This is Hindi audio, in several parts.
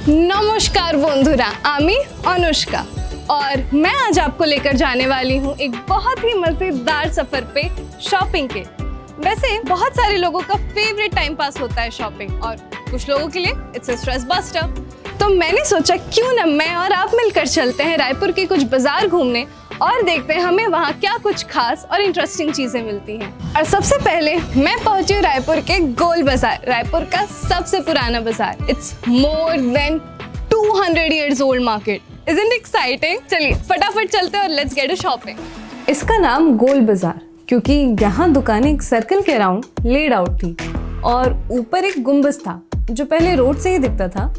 नमस्कार बंधुरा, आमी अनुष्का और मैं आज आपको लेकर जाने वाली हूँ एक बहुत ही मजेदार सफर पे शॉपिंग के। वैसे बहुत सारे लोगों का फेवरेट टाइम पास होता है शॉपिंग और कुछ लोगों के लिए इट्स अ स्ट्रेस बस्टर। तो मैंने सोचा क्यों ना मैं और आप मिलकर चलते हैं रायपुर के कुछ बाजार घूमने और देखते हैं हमें वहाँ क्या कुछ खास और इंटरेस्टिंग चीजें मिलती हैं। और सबसे पहले मैं पहुंची रायपुर के गोल बाजार, रायपुर का सबसे पुराना बाजार। It's more than 200 years old market. Isn't it exciting? चलिए फटाफट चलते हैं और लेट्स गेट अ शॉपिंग। इसका नाम गोल बाजार क्योंकि यहाँ दुकानें एक सर्कल के अराउंड लेड आउट थी और ऊपर एक गुंबद था जो पहले रोड से ही दिखता था।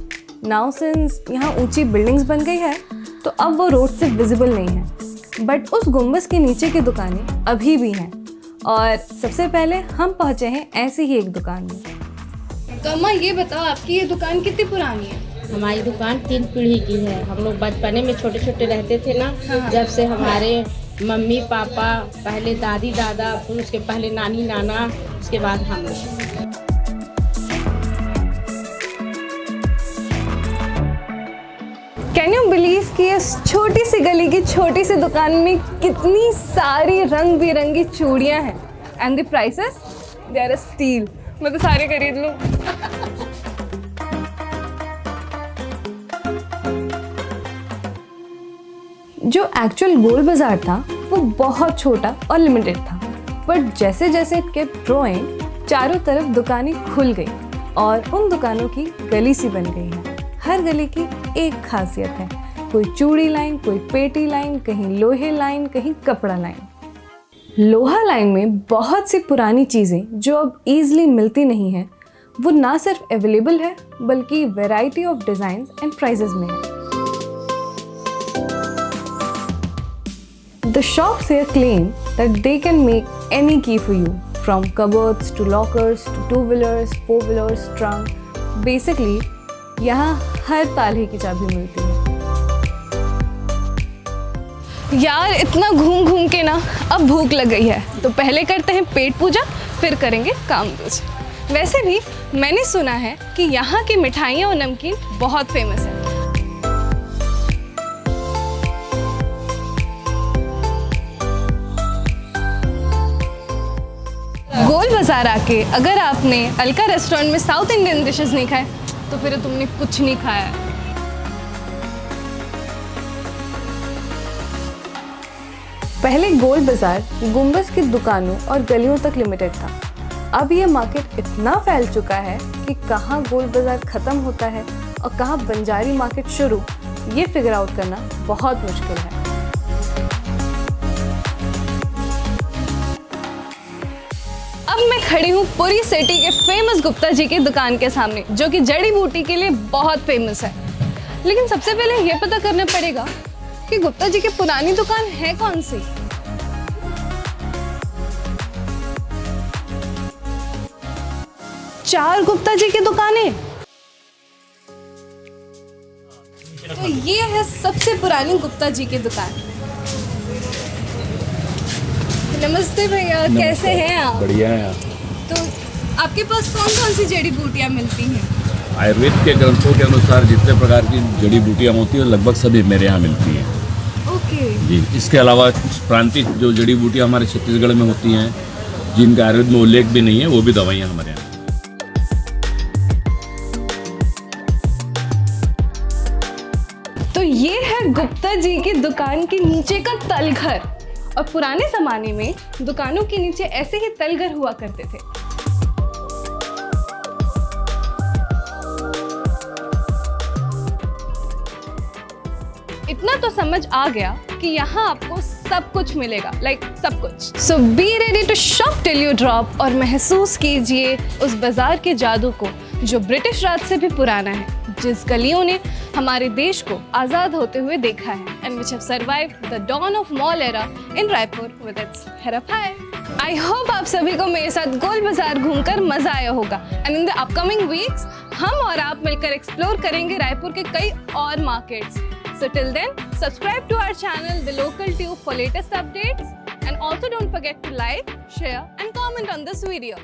नाउ सिंस यहाँ ऊंची बिल्डिंग्स बन गई है तो अब वो रोड से विजिबल नहीं है, बट उस गुंबद के नीचे की दुकानें अभी भी हैं। और सबसे पहले हम पहुँचे हैं ऐसी ही एक दुकान में। तो अम्मा ये बताओ आपकी ये दुकान कितनी पुरानी है? हमारी दुकान 3 पीढ़ी की है। हम लोग बचपने में छोटे छोटे रहते थे ना। हाँ। जब जब से हमारे मम्मी पापा, पहले दादी दादा, फिर उसके पहले नानी नाना, उसके बाद हम लोग। कैन यू बिलीव कि इस छोटी सी गली की छोटी सी दुकान में कितनी सारी रंग बिरंगी चूड़ियां हैं and the prices they are steal. मैं तो सारे खरीद लूं। जो एक्चुअल गोल बाजार था वो बहुत छोटा और लिमिटेड था, बट जैसे जैसे इट केप्ट ग्रोइंग चारों तरफ दुकानें खुल गई और उन दुकानों की गली सी बन गई है। हर गली की एक खासियत है, कोई चूड़ी लाइन, कोई पेटी लाइन, कहीं लोहे लाइन, कहीं कपड़ा लाइन। लोहा लाइन में बहुत सी पुरानी चीज़ें जो अब ईजिली मिलती नहीं हैं, वो ना सिर्फ अवेलेबल है बल्कि variety of designs and prices में है। The shops here claim that they can make any key for you, from cupboards to lockers to two-wheelers, four-wheelers, trunk. Basically, यहाँ हर ताले की चाबी मिलती है। यार इतना घूम घूम के ना अब भूख लग गई है, तो पहले करते हैं पेट पूजा, फिर करेंगे काम दूजा। वैसे भी मैंने सुना है कि यहाँ की मिठाइयाँ और नमकीन बहुत फेमस है। गोल बाजार आके अगर आपने अलका रेस्टोरेंट में साउथ इंडियन डिशेस नहीं खाए तो फिर तुमने कुछ नहीं खाया है। पहले गोल बाजार गुंबद की दुकानों और गलियों तक लिमिटेड था। अब ये मार्केट इतना फैल चुका है कि कहाँ गोल बाजार खत्म होता है और कहाँ बंजारी मार्केट शुरू, ये फिगर आउट करना बहुत मुश्किल है। अब मैं खड़ी हूँ पुरी सिटी के फेमस गुप्ता जी की दुकान के सामने, जो कि जड़ी बूटी के लिए बहुत फेमस है। लेकिन सबसे पहले ये पता करना पड़ेगा कि गुप्ता जी की पुरानी दुकान है कौन सी। चार गुप्ता जी की दुकानें। तो ये है सबसे पुरानी गुप्ता जी की दुकान। नमस्ते भैया, कैसे हैं आप? बढ़िया है। तो आपके पास कौन कौन सी जड़ी बूटियाँ मिलती हैं? आयुर्वेद के ग्रंथों के अनुसार जितने प्रकार की जड़ी बूटियाँ होती हैं लगभग सभी मेरे यहाँ मिलती हैं। ओके जी, इसके अलावा प्रांतीय जो जड़ी बूटियाँ हमारे छत्तीसगढ़ में होती हैं जिनका आयुर्वेद में उल्लेख भी नहीं है, वो भी दवाइयाँ हमारे यहाँ। तो ये है गुप्ता जी की दुकान के नीचे का तलघर। और पुराने जमाने में दुकानों के नीचे ऐसे ही तलघर हुआ करते थे। इतना तो समझ आ गया कि यहाँ आपको सब कुछ मिलेगा, लाइक सब कुछ। So be ready to shop till you drop और महसूस कीजिए उस बाजार के जादू को जो ब्रिटिश राज से भी पुराना है, जिस गलियों ने हमारे देश को आज़ाद होते हुए देखा है and which have survived the dawn of mall era in Raipur with its हेराफेरी। I hope आप सभी को मेरे साथ गोल बाजार घूमकर मजा आया होगा and in the upcoming weeks हम और आप मिलकर एक्सप्लोर करेंगे रायपुर के कई और markets. So till then, subscribe to our channel, The Local Tube, for latest updates and also don't forget to like, share and comment on this video.